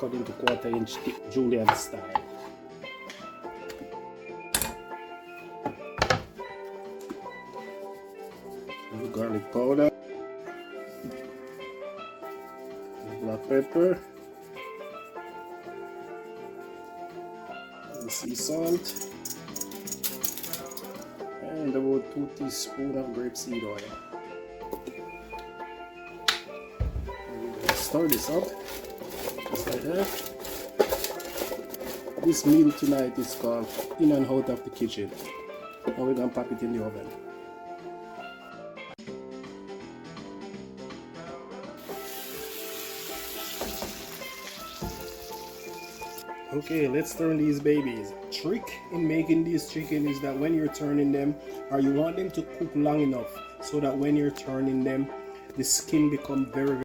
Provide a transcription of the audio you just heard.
cut into 1/4 inch julienne style. Garlic powder, black pepper, and sea salt, and about 2 teaspoons of grapeseed oil. Stir this up just like that. This meal tonight is called In and Out of the Kitchen. Now we're gonna pop it in the oven. Okay, let's turn these babies. Trick in making these chicken is that when you're turning them, or you want them to cook long enough so that when you're turning them, the skin become very